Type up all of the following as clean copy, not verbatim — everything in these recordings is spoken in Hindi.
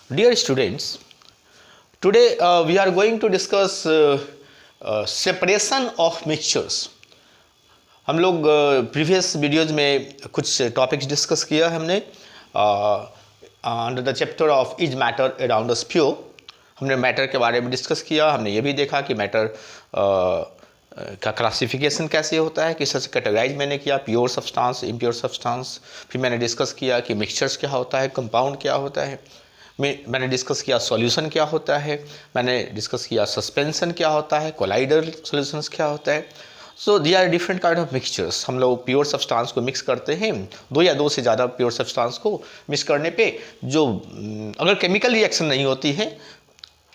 Dear students, today we are going to discuss separation of mixtures. हम लोग प्रीवियस वीडियोज में कुछ टॉपिक्स डिस्कस किया हमने under the chapter of is matter around the sphere. हमने मैटर के बारे में डिस्कस किया. हमने ये भी देखा कि मैटर का क्लासिफिकेशन कैसे होता है, किस तरह से कैटेगराइज मैंने किया, प्योर सब्सटेंस, इम्प्योर सब्सटेंस. फिर मैंने डिस्कस किया कि मिक्सचर्स क्या होता है, कंपाउंड क्या होता है. मैंने डिस्कस किया सॉल्यूशन क्या होता है, मैंने डिस्कस किया सस्पेंशन क्या होता है, कोलाइडल सॉल्यूशंस क्या होता है. So they are different kind of mixtures. हम लोग प्योर सब्सटेंस को मिक्स करते हैं, दो या दो से ज़्यादा प्योर सब्सटेंस को मिक्स करने पे जो अगर केमिकल रिएक्शन नहीं होती है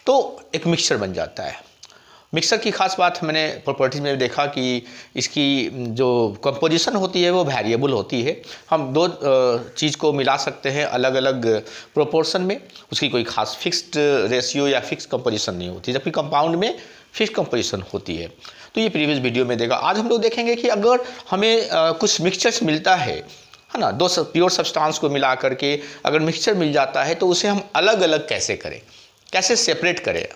तो एक मिक्सचर बन जाता है. मिक्सर की खास बात मैंने प्रॉपर्टीज में देखा कि इसकी जो कंपोजिशन होती है वो वेरिएबल होती है. हम दो चीज़ को मिला सकते हैं अलग अलग प्रोपोर्शन में, उसकी कोई खास फिक्स्ड रेशियो या फिक्स कंपोजिशन नहीं होती, जबकि कंपाउंड में फिक्स कंपोजिशन होती है. तो ये प्रीवियस वीडियो में देखा. आज हम लोग देखेंगे कि अगर हमें कुछ मिक्सचर्स मिलता है ना, दो प्योर सब्सटेंस को मिला करके अगर मिक्सचर मिल जाता है तो उसे हम अलग अलग कैसे करें, कैसे सेपरेट करें.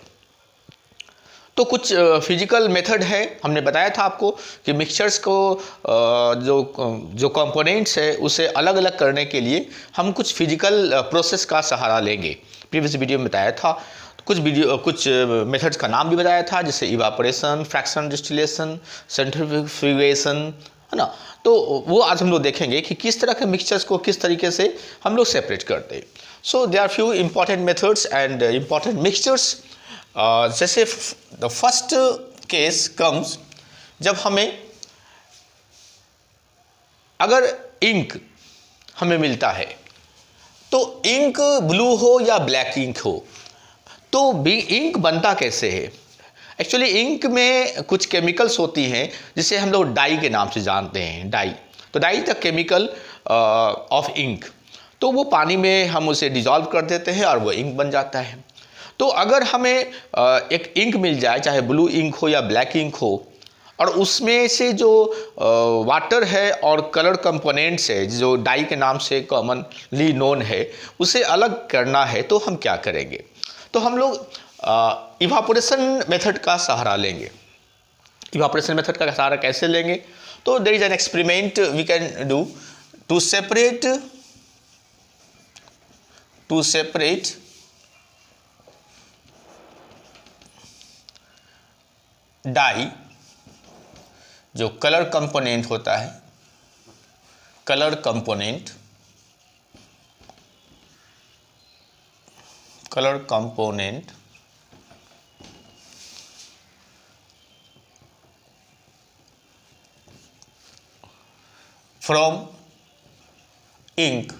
तो कुछ फिजिकल मेथड है. हमने बताया था आपको कि मिक्सचर्स को जो कंपोनेंट्स है उसे अलग अलग करने के लिए हम कुछ फिजिकल प्रोसेस का सहारा लेंगे. प्रीवियस वीडियो में बताया था. कुछ मेथड्स का नाम भी बताया था, जैसे इवापोरेशन, फ्रैक्शन डिस्टिलेशन, सेंट्रीफ्यूगेशन, है ना. तो वो आज हम लोग देखेंगे कि किस तरह के मिक्सचर्स को किस तरीके से हम लोग सेपरेट करते हैं. So there are few important methods and important mixtures. जैसे द फर्स्ट केस कम्स जब हमें अगर इंक हमें मिलता है तो इंक ब्लू हो या ब्लैक इंक हो, तो इंक बनता कैसे है. एक्चुअली इंक में कुछ केमिकल्स होती हैं जिसे हम लोग डाई के नाम से जानते हैं. डाई, तो dye the chemical of ink. तो वो पानी में हम उसे डिजॉल्व कर देते हैं और वो इंक बन जाता है. तो अगर हमें एक इंक मिल जाए, चाहे ब्लू इंक हो या ब्लैक इंक हो, और उसमें से जो वाटर है और कलर कंपोनेंट्स है जो डाई के नाम से कॉमनली नोन है, उसे अलग करना है, तो हम क्या करेंगे. तो हम लोग इवापोरेशन मेथड का सहारा लेंगे. इवापोरेशन मेथड का सहारा कैसे लेंगे. तो there is an experiment we can do to separate dye, जो कलर कंपोनेंट होता है, colour component from ink.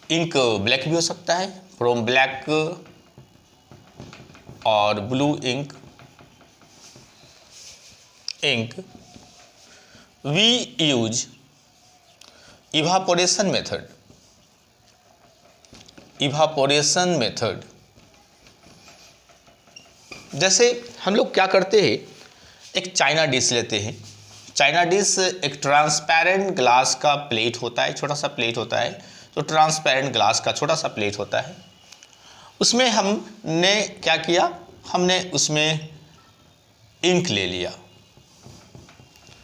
Ink black भी हो सकता है, फ्रॉम ब्लैक और blue ink we use evaporation method. जैसे हम लोग क्या करते हैं, एक चाइना डिश लेते हैं. चाइना डिश एक ट्रांसपेरेंट ग्लास का प्लेट होता है, छोटा सा प्लेट होता है. तो ट्रांसपेरेंट ग्लास का छोटा सा प्लेट होता है. उसमें हमने क्या किया, हमने उसमें इंक ले लिया,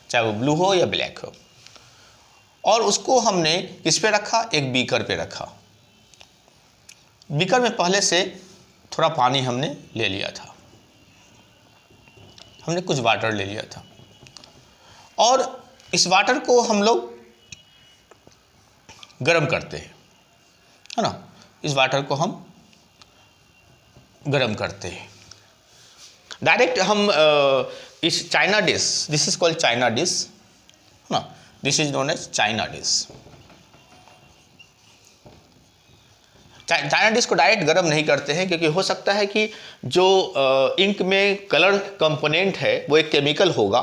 चाहे वो ब्लू हो या ब्लैक हो, और उसको हमने किस पे रखा, एक बीकर पे रखा. बीकर में पहले से थोड़ा पानी हमने ले लिया था, हमने कुछ वाटर ले लिया था, और इस वाटर को हम लोग गर्म करते हैं, है ना. इस वाटर को हम गर्म करते हैं डायरेक्ट. हम इस China dish, this is called China dish, ना, this is known as China dish. China dish को डायरेक्ट गर्म नहीं करते हैं, क्योंकि हो सकता है कि जो इंक में कलर कंपोनेंट है वो एक केमिकल होगा,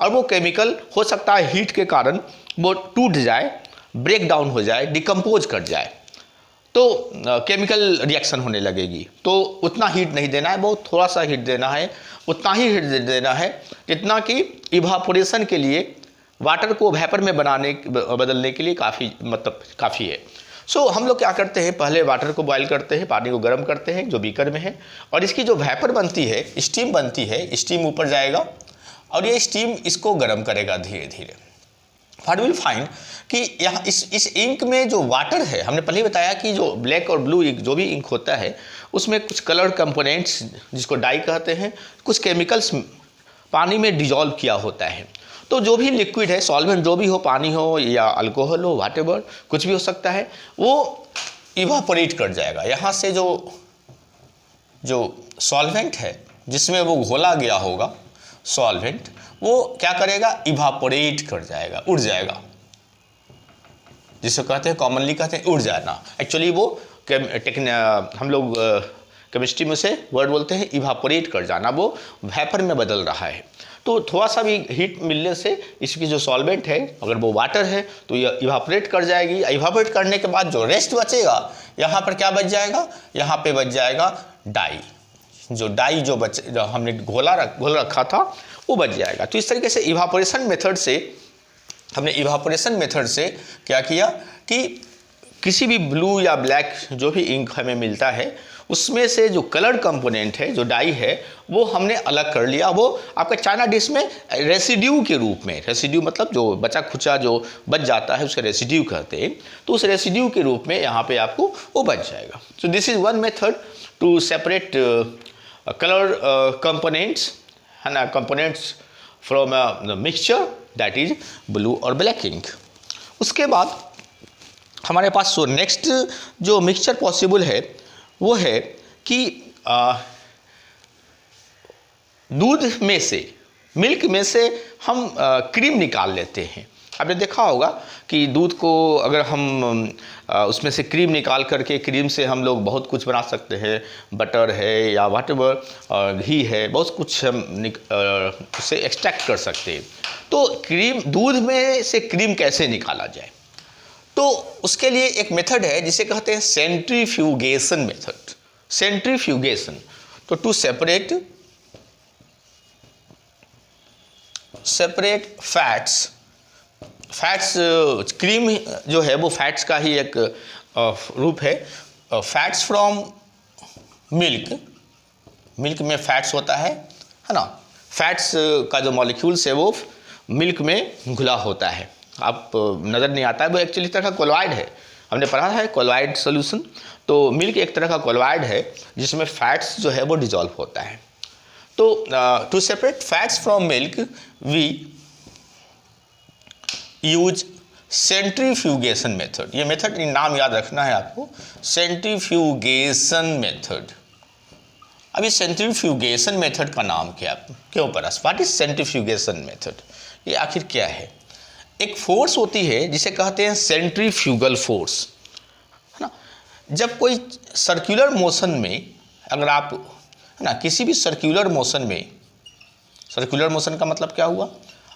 और वो केमिकल हो सकता है हीट के कारण वो टूट जाए, ब्रेक डाउन हो जाए, डिकम्पोज कर जाए, तो केमिकल रिएक्शन होने लगेगी. तो उतना हीट नहीं देना है, बहुत थोड़ा सा हीट देना है. उतना ही हीट देना है जितना कि इवापोरेशन के लिए, वाटर को वेपर में बदलने के लिए काफ़ी है. सो हम लोग क्या करते हैं, पहले वाटर को बॉयल करते हैं, पानी को गर्म करते हैं जो बीकर में है, और इसकी जो वेपर बनती है, स्टीम बनती है, स्टीम ऊपर जाएगा और ये स्टीम इसको गर्म करेगा धीरे धीरे। व्हाट विल फाइंड कि यहाँ इस इंक में जो वाटर है, हमने पहले बताया कि जो ब्लैक और ब्लू इंक जो भी इंक होता है उसमें कुछ कलर कंपोनेंट्स जिसको डाई कहते हैं, कुछ केमिकल्स पानी में डिजॉल्व किया होता है। तो जो भी लिक्विड है, सॉल्वेंट जो भी हो, पानी हो या अल्कोहल हो, व्हाटएवर कुछ भी हो सकता है, वो इवापोरेट कर जाएगा। यहाँ से जो सॉल्वेंट है जिसमें वो घोला गया होगा सॉल्वेंट, वो क्या करेगा, इवापोरेट कर जाएगा, उड़ जाएगा, जिसे कहते हैं कॉमनली कहते हैं उड़ जाना। एक्चुअली वो हम लोग केमिस्ट्री में से वर्ड बोलते हैं इवापोरेट कर जाना, वो वेपर में बदल रहा है। तो थोड़ा सा भी हीट मिलने से इसकी जो सॉल्वेंट है, अगर वो वाटर है तो ये इवापोरेट कर जाएगी। इवापोरेट करने के बाद जो रेस्ट बचेगा, यहाँ पर क्या बच जाएगा, यहाँ पे बच जाएगा डाई। जो हमने घोल रखा था वो बच जाएगा। तो इस तरीके से इवापोरेशन मेथड से क्या किया कि किसी भी ब्लू या ब्लैक जो भी इंक हमें मिलता है उसमें से जो कलर कंपोनेंट है, जो डाई है, वो हमने अलग कर लिया। वो आपका चाइना डिश में रेसिड्यू के रूप में, रेसिड्यू मतलब जो बचा खुचा जो बच जाता है उसे रेसिड्यू कहते हैं, तो उस रेसिड्यू के रूप में यहाँ पे आपको वो बच जाएगा। So this is one method to separate colour components, है ना, components from mixture that is blue और ब्लैक इंक। उसके बाद हमारे पास नेक्स्ट जो मिक्सचर पॉसिबल है वो है कि दूध में से, मिल्क में से हम क्रीम निकाल लेते हैं। आपने देखा होगा कि दूध को अगर हम उसमें से क्रीम निकाल करके, क्रीम से हम लोग बहुत कुछ बना सकते हैं, बटर है या व्हाटएवर घी है, बहुत कुछ हम उससे एक्सट्रैक्ट कर सकते हैं। तो क्रीम, दूध में से क्रीम कैसे निकाला जाए, तो उसके लिए एक मेथड है जिसे कहते हैं सेंट्रीफ्यूगेशन मेथड। सेंट्रीफ्यूगेशन, तो टू सेपरेट फैट्स, क्रीम जो है वो फैट्स का ही एक रूप है। फैट्स फ्रॉम मिल्क में फैट्स होता है ना। फैट्स का जो मॉलिक्यूल्स है वो मिल्क में घुला होता है, आप नज़र नहीं आता है, वो एक्चुअली तरह का कोलॉइड है। हमने पढ़ा है कोलॉइड सॉल्यूशन। तो मिल्क एक तरह का कोलॉइड है जिसमें फैट्स जो है वो डिजॉल्व होता है। तो to separate fats from milk we use centrifugation method. ये मेथड नाम याद रखना है आपको, सेंट्रीफ्यूगेशन मेथड। अभी सेंट्रीफ्यूगेशन मेथड का नाम क्या क्यों पड़ा, व्हाट इज सेंट्रीफ्यूगेशन मेथड, ये आखिर क्या है। एक फोर्स होती है जिसे कहते हैं सेंट्रीफ्यूगल फोर्स, है ना। जब कोई सर्कुलर मोशन में, अगर आप, है ना, किसी भी सर्कुलर मोशन में, सर्कुलर मोशन का मतलब क्या हुआ,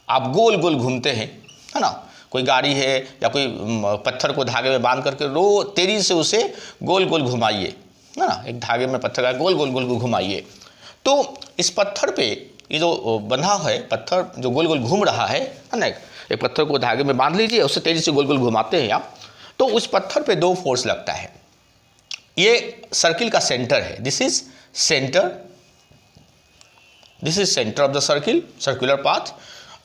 आप गोल गोल घूमते हैं, है ना। कोई गाड़ी है या कोई पत्थर को धागे में बांध करके तेजी से उसे गोल गोल घुमाइए, है ना, एक धागे में पत्थर का गोल गोल घुमाइए, तो इस पत्थर पे ये जो बंधा है पत्थर जो गोल गोल घूम रहा है ना, एक पत्थर को धागे में बांध लीजिए, उससे तेजी से गोल गोल घुमाते हैं आप, तो उस पत्थर पे दो फोर्स लगता है। ये सर्किल का सेंटर है, this is centre of the circle, circular path.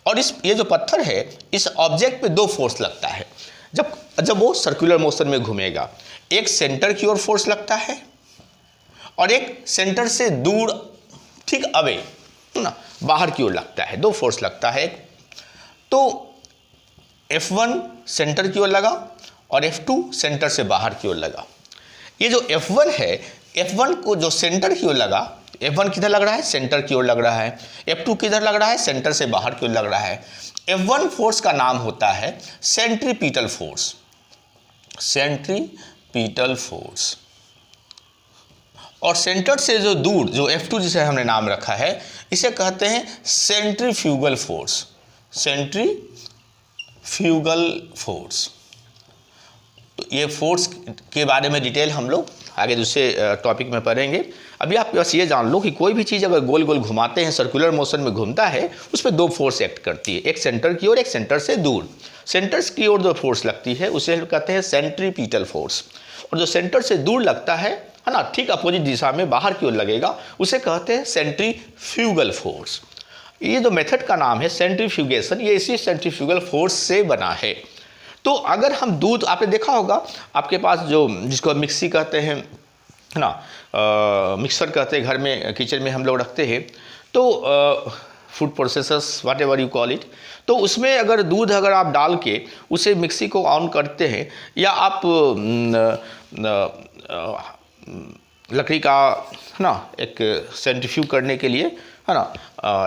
और ये जो पत्थर है, इस ऑब्जेक्ट पे दो फोर्स लगता है जब वो सर्कुलर मोशन में घूमेगा। एक सेंटर की ओर फोर्स लगता है और एक सेंटर से दूर, ठीक अवे ना, बाहर की ओर लगता है, दो फोर्स लगता है। तो F1 सेंटर की ओर लगा और F2 सेंटर से बाहर की ओर लगा। ये जो F1 है, F1 को जो सेंटर की ओर लगा, F1 किधर लग रहा है, सेंटर की ओर लग रहा है। F2 किधर लग रहा है, सेंटर से बाहर की ओर लग रहा है। F1 फोर्स का नाम होता है सेंट्रीपिटल फोर्स, सेंट्रीपिटल फोर्स। और सेंटर से जो दूर, जो F2 जिसे हमने नाम रखा है, इसे कहते हैं सेंट्रीफ्यूगल फोर्स, सेंट्रीफ्यूगल फोर्स। तो ये फोर्स के बारे में डिटेल हम लोग आगे दूसरे टॉपिक में पढ़ेंगे। अभी आप बस ये जान लो कि कोई भी चीज़ अगर गोल गोल घुमाते हैं, सर्कुलर मोशन में घूमता है, उस पर दो फोर्स एक्ट करती है, एक सेंटर की ओर, एक सेंटर से दूर। सेंटर्स की ओर जो फोर्स लगती है उसे कहते हैं सेंट्रीपिटल फोर्स, और जो सेंटर से दूर लगता है ना, ठीक अपोजिट दिशा में बाहर की ओर लगेगा, उसे कहते हैं सेंट्रीफ्यूगल फोर्स। ये जो मेथड का नाम है सेंट्रीफ्यूगेशन, ये इसी सेंट्रीफ्यूगल फोर्स से बना है। तो अगर हम दूध, आपने देखा होगा आपके पास जो, जिसको मिक्सी कहते हैं ना, मिक्सर कहते हैं, घर में किचन में हम लोग रखते हैं, तो food processors whatever you call it, तो उसमें अगर दूध अगर आप डाल के उसे मिक्सी को ऑन करते हैं, या आप लकड़ी का ना एक सेंट्रीफ्यूग करने के लिए है ना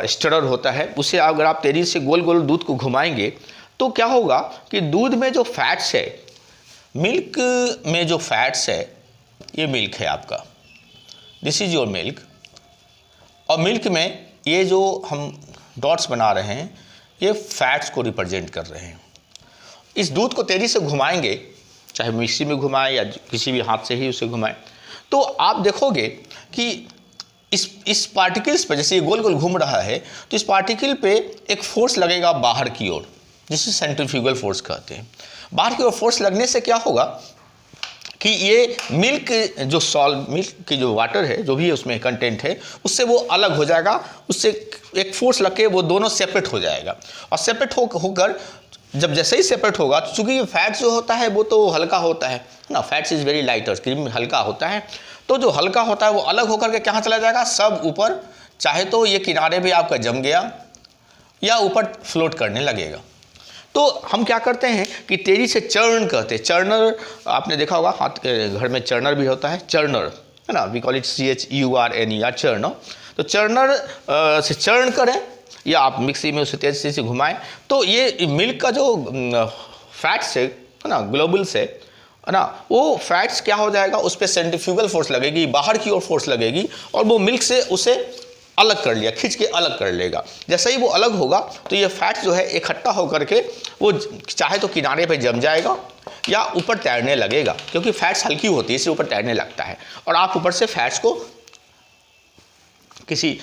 स्टरर होता है, उसे अगर आप तेजी से गोल गोल दूध को घुमाएंगे तो क्या होगा कि दूध में जो फैट्स है, मिल्क में जो फैट्स है, ये मिल्क है आपका, दिस इज योर मिल्क, और मिल्क में ये जो हम डॉट्स बना रहे हैं ये फैट्स को रिप्रेजेंट कर रहे हैं। इस दूध को तेजी से घुमाएंगे, चाहे मिक्सी में घुमाएं या किसी भी हाथ से ही उसे घुमाएं, तो आप देखोगे कि इस पार्टिकल्स पे, जैसे ये गोल गोल घूम रहा है, तो इस पार्टिकल पे एक फोर्स लगेगा बाहर की ओर, जिसे सेंट्रीफ्यूगल फोर्स कहते हैं। बाहर की ओर फोर्स लगने से क्या होगा कि ये मिल्क मिल्क की जो वाटर है, जो भी उसमें कंटेंट है, उससे वो अलग हो जाएगा, उससे एक फोर्स लग के वो दोनों सेपरेट हो जाएगा, और सेपरेट होकर जब जैसे ही सेपरेट होगा, तो चूंकि ये फैट जो होता है वो तो हल्का होता है ना, fats is very lighter, cream हल्का होता है, तो जो हल्का होता है वो अलग होकर के कहाँ चला जाएगा, सब ऊपर, चाहे तो ये किनारे पे आपका जम गया या ऊपर फ्लोट करने लगेगा। तो हम क्या करते हैं कि तेजी से चर्न कहते हैं, चर्नर आपने देखा होगा, हाथ के घर में चर्नर भी होता है, चर्नर है ना, we call it CHURNER, churner. तो चर्नर से चर्न करें या आप मिक्सी में उसे तेजी से घुमाएं, तो ये मिल्क का जो फैट्स है ना, ग्लोबुल्स है ना, वो फैट्स क्या हो जाएगा, उस पर सेंट्रीफ्यूगल फोर्स लगेगी, बाहर की ओर फोर्स लगेगी, और वो मिल्क से उसे अलग कर लिया, खींच के अलग कर लेगा। जैसे ही वो अलग होगा तो ये फैट जो है इकट्ठा होकर के वो चाहे तो किनारे पे जम जाएगा या ऊपर तैरने लगेगा, क्योंकि फैट्स हल्की होती है इसलिए ऊपर तैरने लगता है, और आप ऊपर से फैट्स को किसी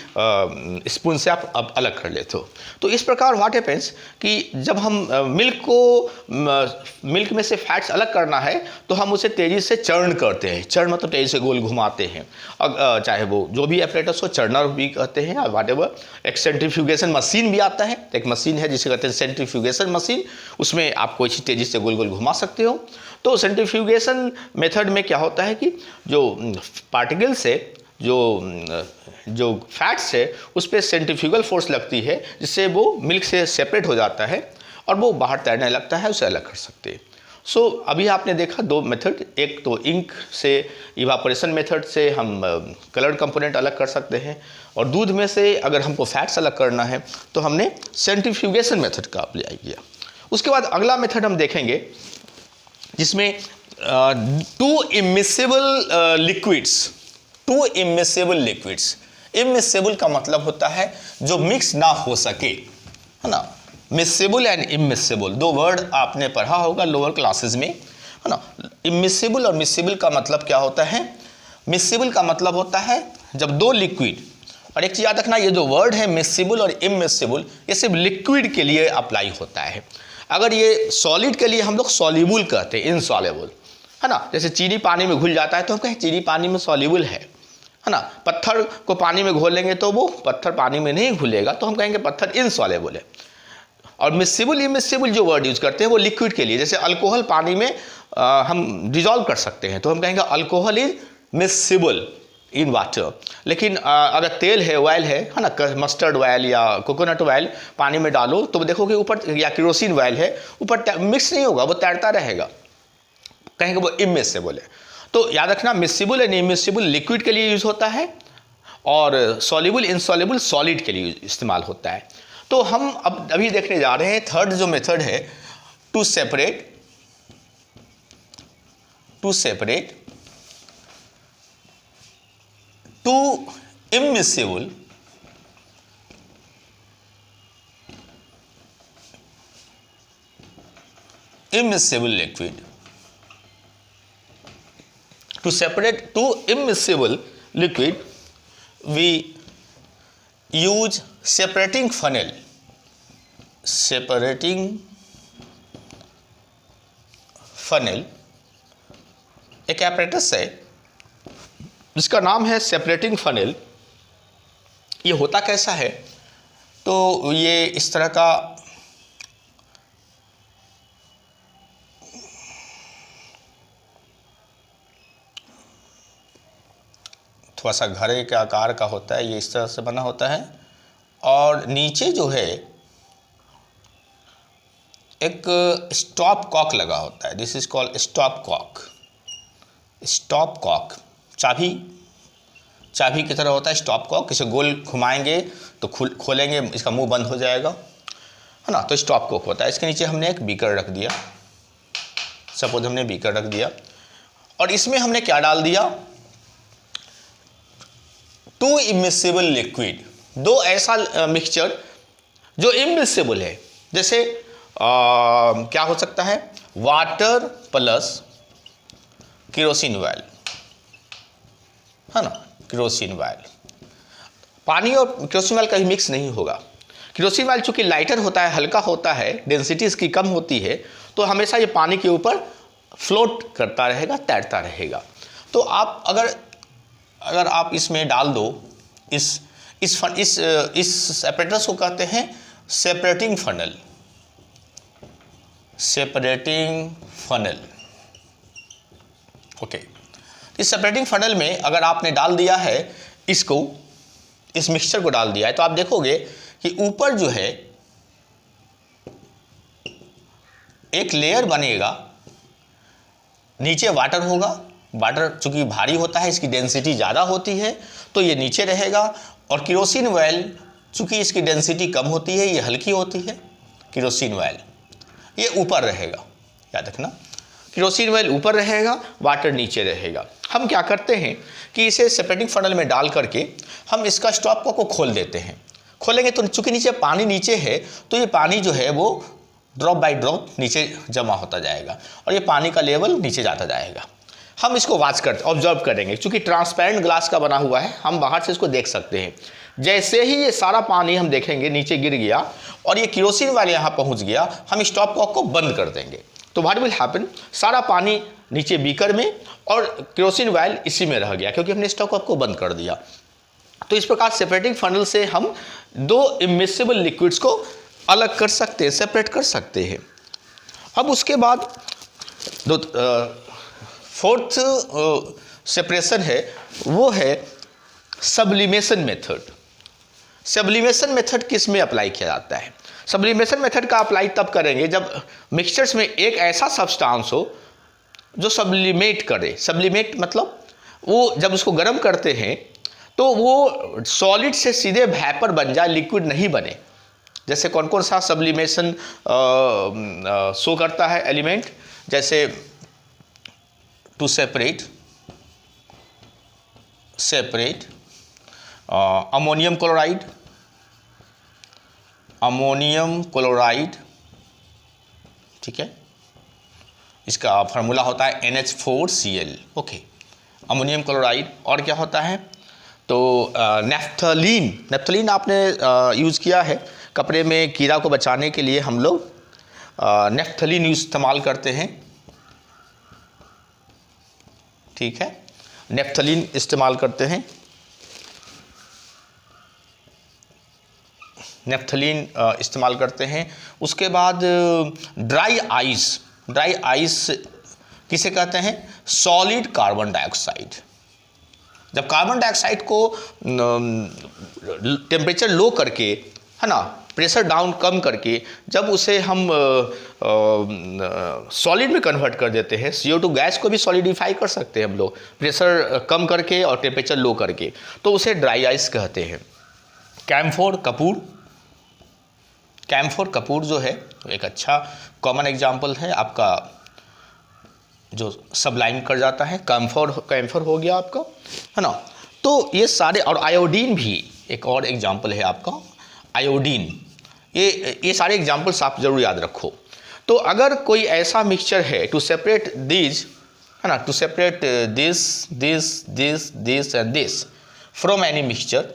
स्पून से आप अलग कर लेते हो। तो इस प्रकार व्हाट हैपेंस कि जब हम मिल्क में से फैट्स अलग करना है तो हम उसे तेज़ी से चर्न करते हैं, चर्न मतलब तेज़ी से गोल घुमाते हैं, और चाहे वो जो भी एपरेटस हो, चर्नर भी कहते हैं या व्हाट एवर। एक सेंट्रीफ्यूगेशन मशीन भी आता है, एक मशीन है जिसे कहते हैं सेंट्रीफ्यूगेशन मशीन, उसमें आप कोई चीज़ तेज़ी से गोल गोल घुमा सकते हो। तो सेंट्रीफ्यूगेशन मेथड में क्या होता है कि जो पार्टिकल्स है, जो फैट्स है, उस पर सेंट्रीफ्यूगल फोर्स लगती है, जिससे वो मिल्क से सेपरेट हो जाता है और वो बाहर तैरने लगता है, उसे अलग कर सकते हैं। सो अभी आपने देखा दो मेथड, एक तो इंक से इवापोरेशन मेथड से हम कलर्ड कंपोनेंट अलग कर सकते हैं, और दूध में से अगर हमको फैट्स अलग करना है तो हमने सेंट्रीफ्यूगेशन मेथड का अप्लाई किया। उसके बाद अगला मेथड हम देखेंगे जिसमें टू इमिसिबल लिक्विड्स। इमिसिबल का मतलब होता है जो मिक्स ना हो सके, है ना। मिसिबल एंड इमिसिबल दो वर्ड आपने पढ़ा होगा लोअर क्लासेस में, है ना। इमिसिबल और मिसिबल का मतलब क्या होता है? मिसिबल का मतलब होता है जब दो लिक्विड, और एक चीज़ याद रखना, ये जो वर्ड है मिसिबल और इमिसिबल, ये सिर्फ लिक्विड के लिए अप्लाई होता है। अगर ये सॉलिड के लिए हम लोग सॉल्युबल कहते हैं, इनसॉल्युबल, है ना। जैसे चीनी पानी में घुल जाता है तो हम कहें चीनी पानी में सॉल्युबल है ना। पत्थर को पानी में घोलेंगे तो वो पत्थर पानी में नहीं घुलेगा, तो हम कहेंगे पत्थर इनसॉल्युबल है। और मिसिबल इमिसिबल जो वर्ड यूज करते हैं वो लिक्विड के लिए, जैसे अल्कोहल पानी में हम डिजॉल्व कर सकते हैं तो हम कहेंगे alcohol is miscible in water. लेकिन अगर तेल है, ऑयल है ना, मस्टर्ड ऑयल या कोकोनट ऑयल पानी में डालो तो देखोगे ऊपर, या केरोसिन ऑयल है, ऊपर मिक्स नहीं होगा, वो तैरता रहेगा, कहेंगे वो इमिसिबल है। तो याद रखना, मिसिबल एंड इमिसिबल लिक्विड के लिए यूज होता है, और सॉल्युबल इनसॉल्युबल सॉलिड के लिए इस्तेमाल होता है। तो हम अब अभी देखने जा रहे हैं थर्ड जो मेथड है, to separate two immiscible liquid, To separate two immiscible liquid, we use separating funnel. Separating funnel एक apparatus है जिसका नाम है सेपरेटिंग फनल। ये होता कैसा है, तो ये इस तरह का थोड़ा सा घड़े के आकार का होता है, ये इस तरह से बना होता है और नीचे जो है एक स्टॉप कॉक लगा होता है। This is called stop cock. Stop cock चाबी की तरह होता है स्टॉप कॉक। इसे गोल घुमाएंगे तो खोलेंगे, इसका मुंह बंद हो जाएगा, है ना। तो स्टॉप कॉक होता है। इसके नीचे हमने एक बीकर रख दिया, सपोज हमने बीकर रख दिया और इसमें हमने क्या डाल दिया, टू इमिसिबल लिक्विड, दो ऐसा मिक्सचर जो इमिसिबल है। जैसे क्या हो सकता है, वाटर प्लस केरोसिन ऑयल, है ना, केरोसिन ऑयल। पानी और केरोसिन ऑयल कभी मिक्स नहीं होगा। केरोसिन ऑयल चूंकि लाइटर होता है, हल्का होता है, डेंसिटी इसकी कम होती है, तो हमेशा ये पानी के ऊपर फ्लोट करता रहेगा, तैरता रहेगा। तो आप अगर आप इसमें डाल दो, इस एपरेटस को कहते हैं separating funnel. Separating funnel, okay. इस सेपरेटिंग फनल में अगर आपने डाल दिया है इसको, इस मिक्सचर को डाल दिया है, तो आप देखोगे कि ऊपर जो है एक लेयर बनेगा, नीचे वाटर होगा। वाटर चूंकि भारी होता है, इसकी डेंसिटी ज़्यादा होती है, तो ये नीचे रहेगा। और केरोसिन ऑयल चूंकि इसकी डेंसिटी कम होती है, ये हल्की होती है, केरोसिन ऑयल ये ऊपर रहेगा। याद रखना, केरोसिन ऑयल ऊपर रहेगा, वाटर नीचे रहेगा। हम क्या करते हैं कि इसे सेपरेटिंग फनल में डाल करके हम इसका स्टॉप को खोल देते हैं। खोलेंगे तो चूंकि नीचे पानी नीचे है, तो ये पानी जो है वो ड्रॉप बाय ड्रॉप नीचे जमा होता जाएगा और ये पानी का लेवल नीचे जाता जाएगा। हम इसको वॉच करते, ऑब्जर्व करेंगे। चूंकि ट्रांसपेरेंट ग्लास का बना हुआ है, हम बाहर से इसको देख सकते हैं। जैसे ही ये सारा पानी हम देखेंगे नीचे गिर गया और ये केरोसिन ऑयल यहाँ पहुँच गया, हम स्टॉप कॉक को बंद कर देंगे। तो व्हाट विल हैपन, सारा पानी नीचे बीकर में और केरोसिन ऑयल इसी में रह गया, क्योंकि हमने स्टॉप कॉक को बंद कर दिया। तो इस प्रकार सेपरेटिंग फनल से हम दो इमिसिबल लिक्विड्स को अलग कर सकते हैं, सेपरेट कर सकते हैं। अब उसके बाद फोर्थ सेपरेशन है, वो है सब्लिमेशन मेथड। सब्लिमेशन मेथड किस में अप्लाई किया जाता है? सब्लिमेशन मेथड का अप्लाई तब करेंगे जब मिक्सचर्स में एक ऐसा सब्सटेंस हो जो सब्लिमेट करे। सब्लिमेट मतलब वो जब उसको गर्म करते हैं तो वो सॉलिड से सीधे वेपर बन जाए, लिक्विड नहीं बने। जैसे कौन कौन सा सब्लिमेशन शो करता है एलिमेंट, जैसे टू सेपरेट अमोनियम क्लोराइड, ठीक है, इसका फार्मूला होता है NH4Cl, ओके, अमोनियम क्लोराइड। और क्या होता है, तो नेफ्थलीन आपने यूज़ किया है कपड़े में कीड़ा को बचाने के लिए। हम लोग नेफ्थलीन इस्तेमाल करते हैं, ठीक है, नेफ्थलीन इस्तेमाल करते हैं। नेफ्थलीन इस्तेमाल करते हैं। उसके बाद ड्राई आइस किसे कहते हैं? Solid carbon dioxide. जब कार्बन डाइऑक्साइड को टेम्परेचर लो करके, है ना, प्रेशर डाउन कम करके जब उसे हम सॉलिड में कन्वर्ट कर देते हैं, CO2 गैस को भी सॉलिडिफाई कर सकते हैं हम लोग प्रेशर कम करके और टेम्परेचर लो करके, तो उसे ड्राई आइस कहते हैं। कैम्फोर कपूर जो है एक अच्छा कॉमन एग्जाम्पल है आपका, जो सबलाइम कर जाता है। कैम्फोर हो गया आपका, है ना। तो ये सारे, और आयोडीन भी एक और एग्जाम्पल है आपका, आयोडीन। ये सारे एग्जाम्पल्स आप जरूर याद रखो। तो अगर कोई ऐसा मिक्सचर है टू सेपरेट दीज, है ना, to separate this this this this and this from any mixture,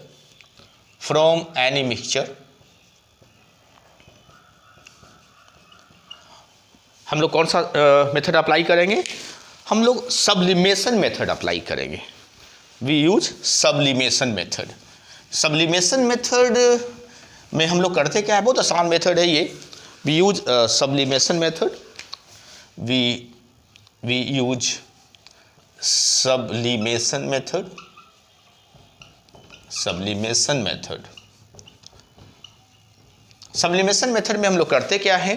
from any mixture, हम लोग कौन सा मेथड अप्लाई करेंगे? हम लोग सब्लिमेशन मेथड अप्लाई करेंगे। We use sublimation method. Sublimation method में हम लोग करते क्या है, बहुत आसान मेथड है ये। We use sublimation method, we use sublimation method, sublimation method. Sublimation method में हम लोग करते क्या है,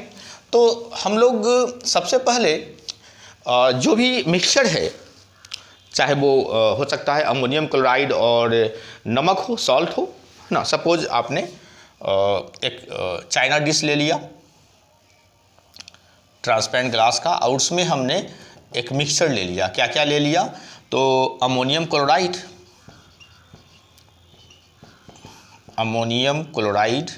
तो हम लोग सबसे पहले जो भी मिक्सचर है, चाहे वो हो सकता है अमोनियम क्लोराइड और नमक हो, सॉल्ट हो, ना। सपोज आपने एक चाइना डिश ले लिया ट्रांसपेरेंट ग्लास का, और उसमें हमने एक मिक्सचर ले लिया। क्या क्या ले लिया? तो ammonium chloride, ammonium chloride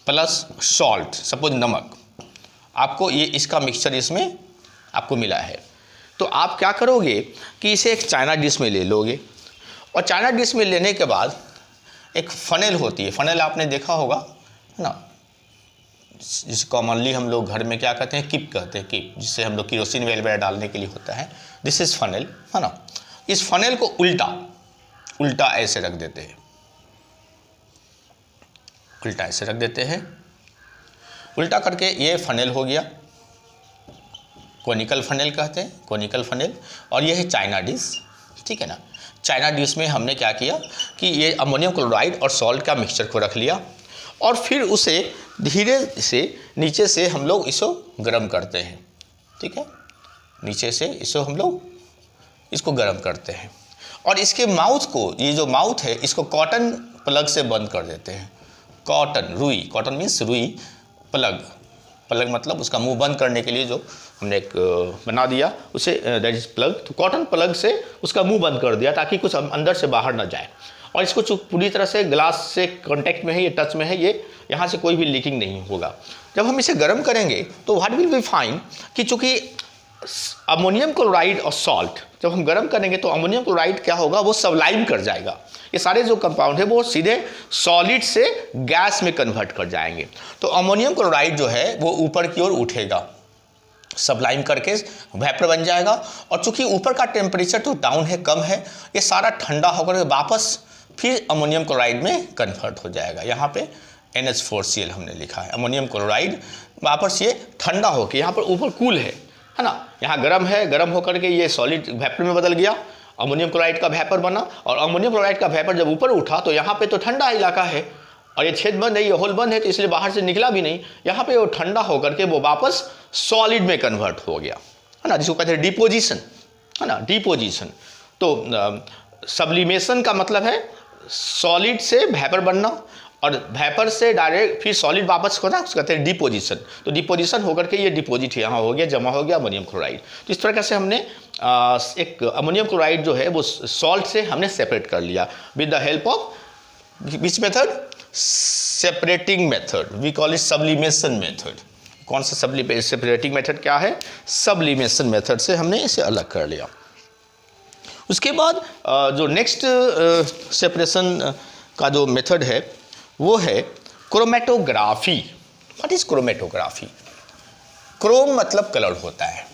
plus salt, suppose नमक। आपको ये इसका मिक्सचर इसमें आपको मिला है, तो आप क्या करोगे कि इसे एक चाइना डिश में ले लोगे, और चाइना डिश में लेने के बाद एक फनेल होती है, फनेल आपने देखा होगा, है ना, जिसे कॉमनली हम लोग घर में क्या कहते हैं, किप कहते हैं, किप, जिससे हम लोग केरोसिन वगैरह डालने के लिए होता है। दिस इज फनेल, है ना। इस फनेल को उल्टा उल्टा ऐसे रख देते हैं, उल्टा ऐसे रख देते हैं, उल्टा करके ये फनेल हो गया, कोनिकल फनेल कहते हैं, कोनिकल फनेल। और ये है चाइना डिश, ठीक है ना। चाइना डिश में हमने क्या किया कि ये अमोनियम क्लोराइड और सॉल्ट का मिक्सचर को रख लिया, और फिर उसे धीरे से नीचे से हम लोग इसको गर्म करते हैं, ठीक है। नीचे से इसको हम लोग इसको गर्म करते हैं, और इसके माउथ को, ये जो माउथ है, इसको कॉटन प्लग से बंद कर देते हैं। कॉटन, रुई, कॉटन मीन्स रुई, प्लग, प्लग मतलब उसका मुंह बंद करने के लिए जो हमने एक बना दिया उसे, दैट इज प्लग। तो कॉटन प्लग से उसका मुंह बंद कर दिया ताकि कुछ अंदर से बाहर ना जाए, और इसको पूरी तरह से ग्लास से कांटेक्ट में है, ये टच में है, ये यहाँ से कोई भी लीकिंग नहीं होगा। जब हम इसे गर्म करेंगे तो व्हाट विल बी फाइन कि चूँकि अमोनियम क्लोराइड और सॉल्ट जब हम गर्म करेंगे तो अमोनियम क्लोराइड क्या होगा, वो सबलाइम कर जाएगा। ये सारे जो कंपाउंड है वो सीधे सॉलिड से गैस में कन्वर्ट कर जाएंगे। तो अमोनियम क्लोराइड जो है वो ऊपर की ओर उठेगा, सबलाइम करके वेपर बन जाएगा, और चूंकि ऊपर का टेम्परेचर तो डाउन है, कम है, ये सारा ठंडा होकर वापस फिर अमोनियम क्लोराइड में कन्वर्ट हो जाएगा। यहाँ पे NH4Cl हमने लिखा है, अमोनियम क्लोराइड वापस ये ठंडा होकर, यहाँ पर ऊपर कूल है ना, यहाँ गर्म है, गर्म होकर के ये सॉलिड वेपर में बदल गया, अमोनियम क्लोराइड का वेपर बना, और अमोनियम क्लोराइड का वेपर जब ऊपर उठा तो यहाँ पे तो ठंडा इलाका है, और ये छेद बंद है, ये होल बंद है, तो इसलिए बाहर से निकला भी नहीं। यहाँ पे वो ठंडा होकर के वो वापस सॉलिड में कन्वर्ट हो गया, है ना, जिसको कहते हैं डिपोजिशन, है ना, डिपोजिशन। तो सब्लिमेशन का मतलब है सॉलिड से वेपर बनना, और वेपर से डायरेक्ट फिर सॉलिड वापस होना, उसको कहते हैं डिपोजिशन। तो डिपोजिशन होकर के ये डिपोजिट यहाँ हो गया, जमा हो गया अमोनियम क्लोराइड। तो इस तरह से हमने एक अमोनियम क्लोराइड जो है वो सॉल्ट से हमने सेपरेट कर लिया with the help of which method, separating method, we call it sublimation method. कौन सा सेपरेटिंग मेथड क्या है? सब्लिमेशन मेथड से हमने इसे अलग कर लिया। उसके बाद जो नेक्स्ट सेपरेशन का जो मेथड है वो है chromatography. What is chromatography? Chrome मतलब कलर होता है,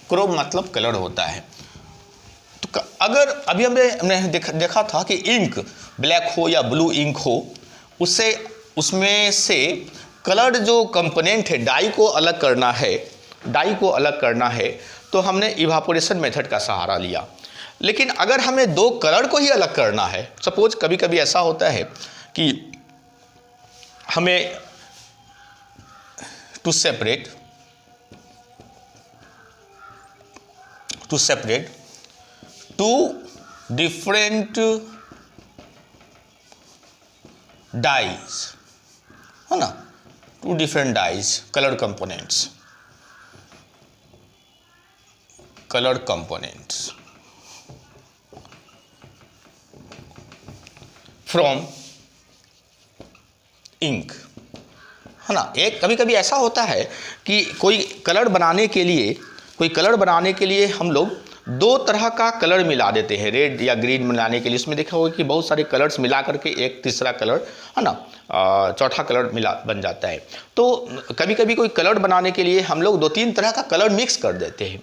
क्रोम मतलब कलर होता है। तो अगर अभी हमने देखा था कि इंक ब्लैक हो या ब्लू इंक हो, उससे उसमें से कलर जो कंपोनेंट है, डाई को अलग करना है, डाई को अलग करना है, तो हमने इवापोरेशन मेथड का सहारा लिया। लेकिन अगर हमें दो कलर को ही अलग करना है, सपोज कभी कभी ऐसा होता है कि हमें to separate two different dyes, है ना, two different dyes, colour components from ink, है ना। एक कभी कभी ऐसा होता है कि कोई कलर बनाने के लिए कोई कलर बनाने के लिए हम लोग दो तरह का कलर मिला देते हैं, रेड या ग्रीन बनाने के लिए। उसमें देखा होगा कि बहुत सारे कलर्स मिला करके एक तीसरा कलर है ना, चौथा कलर मिला बन जाता है। तो कभी कभी कोई कलर बनाने के लिए हम लोग 2-3 तरह का कलर मिक्स कर देते हैं।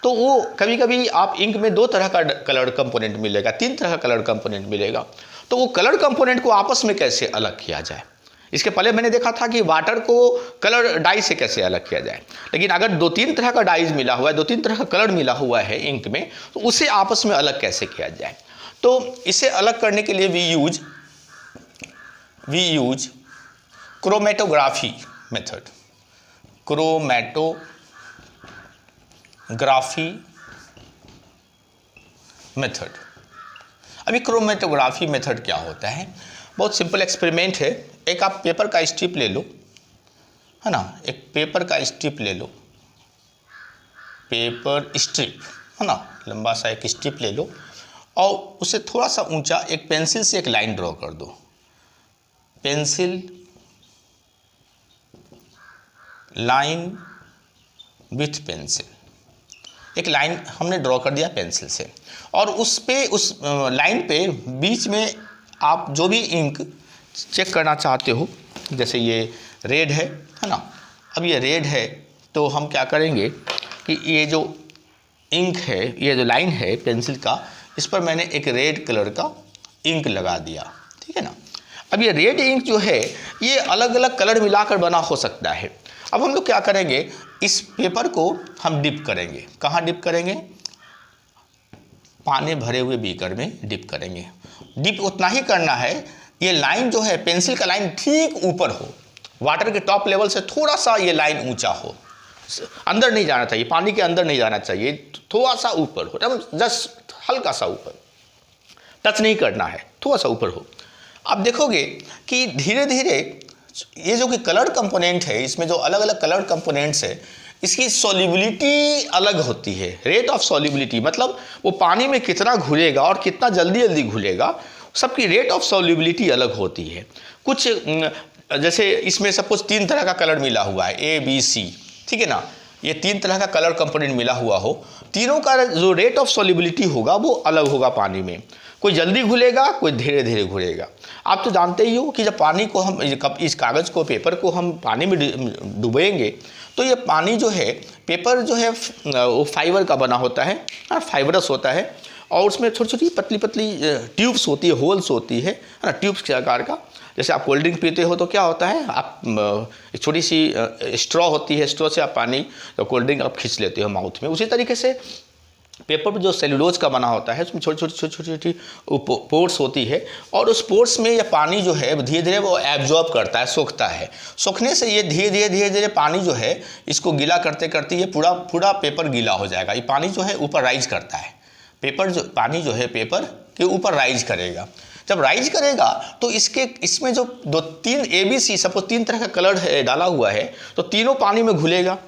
तो वो कभी कभी आप इंक में 2 तरह का कलर कंपोनेंट मिलेगा, 3 तरह का कलर कंपोनेंट मिलेगा। तो वो कलर कंपोनेंट को आपस में कैसे अलग किया जाए, इसके पहले मैंने देखा था कि वाटर को कलर डाई से कैसे अलग किया जाए। लेकिन अगर 2-3 तरह का डाइज मिला हुआ है, 2-3 तरह का कलर मिला हुआ है इंक में, तो उसे आपस में अलग कैसे किया जाए। तो इसे अलग करने के लिए we use chromatography method. Chromatography method. अभी क्रोमेटोग्राफी मेथड क्या होता है, बहुत सिंपल एक्सपेरिमेंट है। एक आप पेपर का स्ट्रिप ले लो, है ना, एक पेपर का स्ट्रिप ले लो, पेपर स्ट्रिप है ना, लंबा सा एक स्ट्रिप ले लो और उसे थोड़ा सा ऊंचा एक पेंसिल से एक लाइन ड्रॉ कर दो। पेंसिल लाइन विथ पेंसिल, एक लाइन हमने ड्रॉ कर दिया पेंसिल से, और उस लाइन पे बीच में आप जो भी इंक चेक करना चाहते हो, जैसे ये रेड है ना, अब ये रेड है तो हम क्या करेंगे कि ये जो इंक है, ये जो लाइन है पेंसिल का, इस पर मैंने एक रेड कलर का इंक लगा दिया, ठीक है ना। अब ये रेड इंक जो है ये अलग अलग कलर मिलाकर बना हो सकता है। अब हम लोग क्या करेंगे, इस पेपर को हम डिप करेंगे। कहाँ डिप करेंगे, पानी भरे हुए बीकर में डिप करेंगे। डिप उतना ही करना है, ये लाइन जो है पेंसिल का लाइन ठीक ऊपर हो, वाटर के टॉप लेवल से थोड़ा सा ये लाइन ऊंचा हो, अंदर नहीं जाना चाहिए, पानी के अंदर नहीं जाना चाहिए, थोड़ा सा ऊपर हो, जस्ट हल्का सा ऊपर, टच नहीं करना है, थोड़ा सा ऊपर हो। आप देखोगे कि धीरे धीरे ये जो कि कलर कंपोनेंट है, इसमें जो अलग अलग कलर कंपोनेंट्स है, इसकी सॉल्युबिलिटी अलग होती है। रेट ऑफ सॉल्युबिलिटी मतलब वो पानी में कितना घुलेगा और कितना जल्दी जल्दी घुलेगा, सबकी रेट ऑफ सॉल्युबिलिटी अलग होती है। कुछ जैसे इसमें सपोज 3 तरह का कलर मिला हुआ है, A B C, ठीक है ना, ये 3 तरह का कलर कंपोनेंट मिला हुआ हो, तीनों का जो रेट ऑफ सॉल्युबिलिटी होगा वो अलग होगा पानी में। कोई जल्दी घुलेगा, कोई धीरे धीरे घुलेगा। आप तो जानते ही हो कि जब पानी को हम इस कागज़ को, पेपर को हम पानी में डुबोएंगे तो ये पानी जो है, पेपर जो है वो फाइबर का बना होता है, फाइबरस होता है, और उसमें छोटी छोटी पतली पतली ट्यूब्स होती है, होल्स होती है ना, ट्यूब्स के आकार का। जैसे आप कोल्ड ड्रिंक पीते हो तो क्या होता है, आप एक छोटी सी स्ट्रॉ होती है, स्ट्रॉ से आप पानी तो कोल्ड ड्रिंक आप खींच लेते हो माउथ में। उसी तरीके से पेपर पर जो सेलुलोज का बना होता है, उसमें छोटी छोटी पोर्स होती है, और उस पोर्स में ये पानी जो है धीरे धीरे वो एब्जॉर्ब करता है, सोखता है। सोखने से ये धीरे धीरे पानी जो है इसको गीला करते करते ये पूरा पेपर गीला हो जाएगा। ये पानी जो है ऊपर राइज करता है, पानी जो है पेपर के ऊपर राइज करेगा। जब राइज करेगा तो इसमें जो 2-3 ABC, सपोज 3 तरह का कलर है डाला हुआ है, तो तीनों पानी में घुलेगा।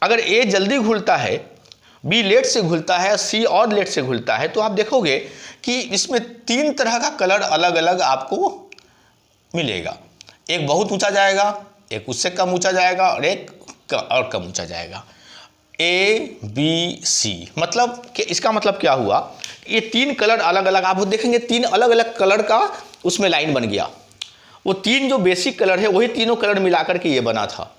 अगर A जल्दी घुलता है, B लेट से घुलता है, C और लेट से घुलता है, तो आप देखोगे कि इसमें 3 तरह का कलर अलग अलग आपको मिलेगा। एक बहुत ऊंचा जाएगा, एक उससे कम ऊंचा जाएगा, और एक और कम ऊंचा जाएगा। A B C मतलब कि इसका मतलब क्या हुआ, ये 3 कलर अलग अलग, आप देखेंगे 3 अलग अलग कलर का उसमें लाइन बन गया। वो 3 जो बेसिक कलर है वही तीनों कलर मिलाकर के ये बना था।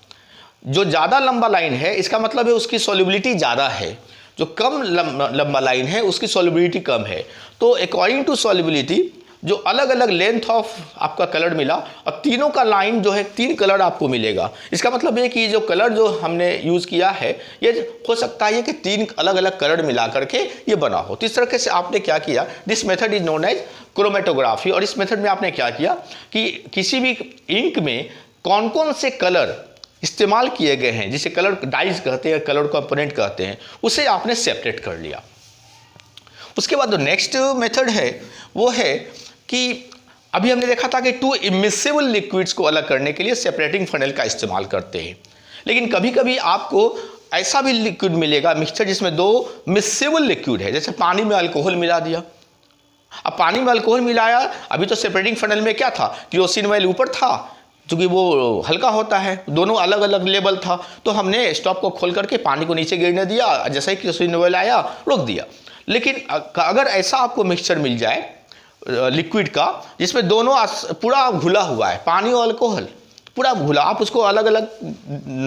जो ज़्यादा लंबा लाइन है इसका मतलब है उसकी सॉल्युबिलिटी ज़्यादा है, जो कम लंबा लाइन है उसकी सॉल्युबिलिटी कम है। तो अकॉर्डिंग टू सॉल्युबिलिटी जो अलग अलग लेंथ ऑफ आपका कलर मिला, और तीनों का लाइन जो है 3 कलर आपको मिलेगा। इसका मतलब है कि जो कलर जो हमने यूज़ किया है ये हो सकता है कि 3 अलग अलग कलर मिला करके ये बना हो। तो इस तरीके से आपने क्या किया, this method is known as chromatography. और इस मेथड में आपने क्या किया कि किसी भी इंक में कौन कौन से कलर इस्तेमाल किए गए हैं, जिसे कलर डाइज कहते हैं, कलर कंपोनेंट कहते हैं, उसे आपने सेपरेट कर लिया। उसके बाद जो नेक्स्ट मेथड है वो है कि अभी हमने देखा था कि 2 इमिसिबल लिक्विड्स को अलग करने के लिए सेपरेटिंग फनेल का इस्तेमाल करते हैं। लेकिन कभी कभी आपको ऐसा भी लिक्विड मिलेगा, मिक्सचर, जिसमें 2 मिसिबल लिक्विड है। जैसे पानी में अल्कोहल मिला दिया, अब पानी में अल्कोहल मिलाया, अभी तो सेपरेटिंग फनेल में क्या था, केरोसिन ऑयल ऊपर था, क्योंकि वो हल्का होता है, दोनों अलग अलग लेवल था, तो हमने स्टॉप को खोल करके पानी को नीचे गिरने दिया, जैसे ही केरोसिन ऑयल आया रोक दिया। लेकिन अगर ऐसा आपको मिक्सचर मिल जाए लिक्विड का जिसमें दोनों पूरा घुला हुआ है, पानी और अल्कोहल पूरा घुला, आप उसको अलग अलग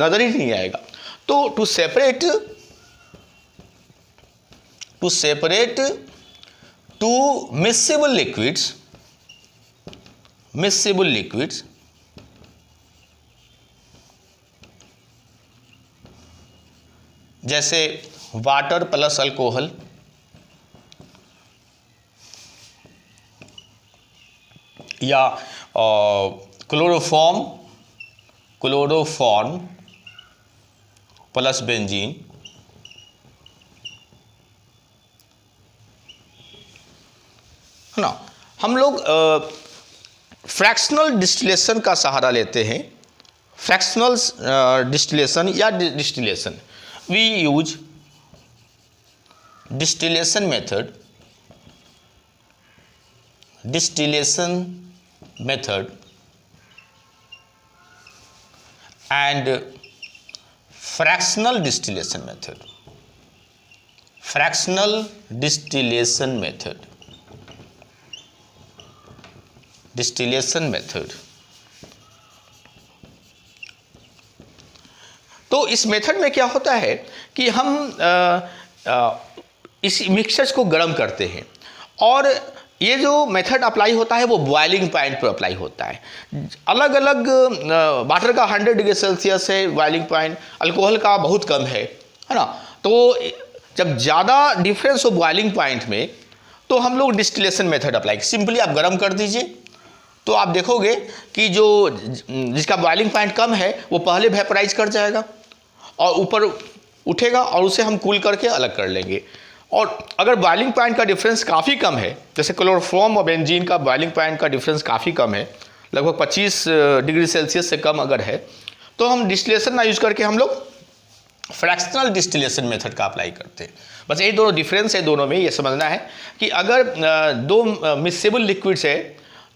नजर ही नहीं आएगा। तो to separate to mixable liquids जैसे वाटर प्लस अल्कोहल या क्लोरोफॉर्म प्लस बेंजीन, है ना, हम लोग फ्रैक्शनल डिस्टिलेशन का सहारा लेते हैं। फ्रैक्शनल डिस्टिलेशन या distillation, we use distillation method and fractional distillation method। तो इस मेथड में क्या होता है कि हम इस मिक्सचर्स को गर्म करते हैं, और ये जो मेथड अप्लाई होता है वो बॉइलिंग पॉइंट पर अप्लाई होता है। अलग अलग वाटर का 100 डिग्री सेल्सियस है बॉइलिंग पॉइंट, अल्कोहल का बहुत कम है ना। तो जब ज़्यादा डिफरेंस हो बॉइलिंग पॉइंट में तो हम लोग डिस्टिलेशन मेथड अप्लाई, सिंपली आप गर्म कर दीजिए, तो आप देखोगे कि जो जिसका बॉइलिंग पॉइंट कम है वो पहले वेपराइज कर जाएगा और ऊपर उठेगा, और उसे हम कूल करके अलग कर लेंगे। और अगर बॉइलिंग पॉइंट का डिफरेंस काफ़ी कम है, जैसे क्लोरोफॉर्म और बेंजीन का बॉइलिंग पॉइंट का डिफरेंस काफ़ी कम है, लगभग 25 डिग्री सेल्सियस से कम अगर है, तो हम डिस्टिलेशन ना यूज करके हम लोग फ्रैक्शनल डिस्टिलेशन मेथड का अप्लाई करते हैं। बस यही दोनों डिफरेंस है दोनों में, ये समझना है कि अगर दो मिक्सेबल लिक्विड्स है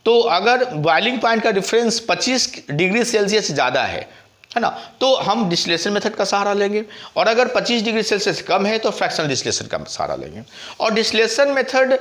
तो अगर बॉइलिंग पॉइंट का डिफरेंस 25 डिग्री सेल्सियस ज़्यादा है ना, तो हम डिस्टिलेशन मेथड का सहारा लेंगे, और अगर 25 डिग्री सेल्सियस कम है तो फ्रैक्शनल डिस्टिलेशन का सहारा लेंगे। और डिस्टिलेशन मेथड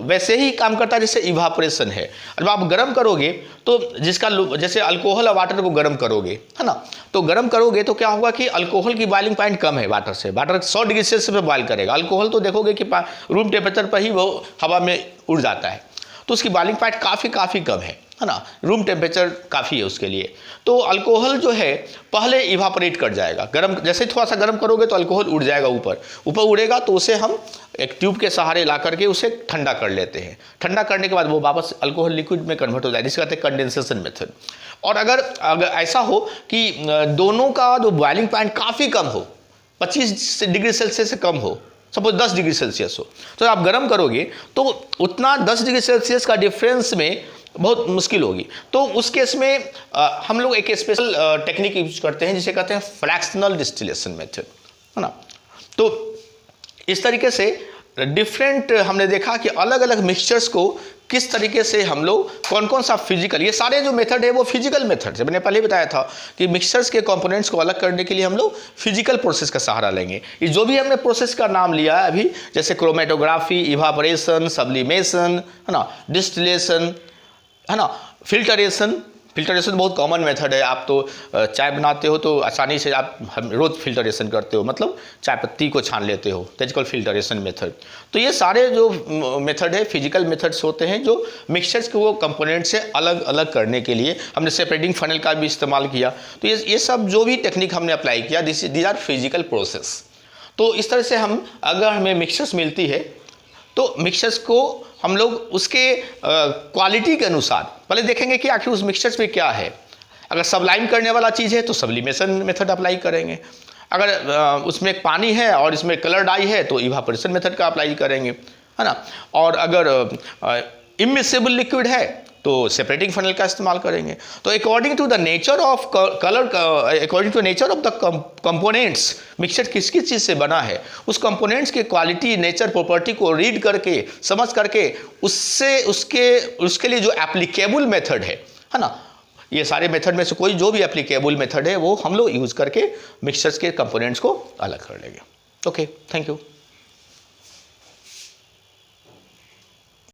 वैसे ही काम करता है जैसे इवापोरेशन है। जब आप गर्म करोगे तो जैसे अल्कोहल और वाटर को गर्म करोगे, है ना, तो गर्म करोगे तो क्या होगा कि अल्कोहल की बॉइलिंग पॉइंट कम है वाटर से, वाटर 100 डिग्री सेल्सियस पे बॉइल करेगा, अल्कोहल तो देखोगे कि रूम टेम्परेचर पर ही वो हवा में उड़ जाता है, तो उसकी बॉइलिंग पॉइंट काफ़ी कम है ना, रूम टेम्परेचर काफ़ी है उसके लिए। तो अल्कोहल जो है पहले इवापोरेट कर जाएगा, गर्म जैसे थोड़ा सा गर्म करोगे तो अल्कोहल उड़ जाएगा, ऊपर उड़ेगा, तो उसे हम एक ट्यूब के सहारे ला करके उसे ठंडा कर लेते हैं। ठंडा करने के बाद वो वापस अल्कोहल लिक्विड में कन्वर्ट हो जाए, जिसे कहते हैं कंडेंसेशन मेथड। और अगर ऐसा हो कि दोनों का जो बॉइलिंग पॉइंट काफ़ी कम हो, 25 डिग्री सेल्सियस से कम हो, सपोज 10 डिग्री सेल्सियस हो, तो आप गर्म करोगे तो उतना 10 डिग्री सेल्सियस का डिफरेंस में बहुत मुश्किल होगी। तो उस केस में हम लोग एक स्पेशल टेक्निक यूज करते हैं जिसे कहते हैं फ्रैक्शनल डिस्टिलेशन मेथड, है ना। तो इस तरीके से डिफरेंट हमने देखा कि अलग अलग मिक्सचर्स को किस तरीके से हम लोग कौन सा फिजिकल, ये सारे जो मेथड है वो फिजिकल मेथड है। मैंने पहले बताया था कि मिक्सचर्स के कंपोनेंट्स को अलग करने के लिए हम लोग फिजिकल प्रोसेस का सहारा लेंगे। ये जो भी हमने प्रोसेस का नाम लिया है अभी, जैसे क्रोमेटोग्राफी, इवापोरेशन, सब्लिमेशन, है ना, डिस्टिलेशन, है ना, फिल्टरेशन बहुत कॉमन मेथड है। आप तो चाय बनाते हो तो आसानी से आप रोज़ फिल्टरेशन करते हो, मतलब चाय पत्ती को छान लेते हो, दैट कॉल्ड फिल्टरेशन मेथड। तो ये सारे जो मेथड है फिजिकल मेथड्स होते हैं जो मिक्सचर्स के वो कंपोनेंट से अलग अलग करने के लिए हमने सेपरेटिंग फनल का भी इस्तेमाल किया। तो ये सब जो भी टेक्निक हमने अप्लाई किया, दीज आर फिजिकल प्रोसेस। तो इस तरह से हम अगर हमें मिक्सचर्स मिलती है तो मिक्सचर्स को हम लोग उसके क्वालिटी के अनुसार पहले देखेंगे कि आखिर उस मिक्सचर्स में क्या है। अगर सबलाइम करने वाला चीज़ है तो सब्लिमेशन मेथड अप्लाई करेंगे, अगर उसमें पानी है और इसमें कलर डाई है तो इवापोरेशन मेथड का अप्लाई करेंगे, है ना। और अगर इमिसेबल लिक्विड है तो सेपरेटिंग फनल का इस्तेमाल करेंगे। तो according to the nature of colour, according to nature of the components, mixture किस किस चीज़ से बना है, उस कंपोनेंट्स के क्वालिटी, नेचर, प्रॉपर्टी को रीड करके, समझ करके उससे उसके लिए जो एप्लीकेबल मेथड है ना, ये सारे मेथड में से कोई जो भी एप्लीकेबल मेथड है वो हम लोग यूज़ करके मिक्सचर्स के कंपोनेंट्स को अलग कर लेंगे। Okay, thank you.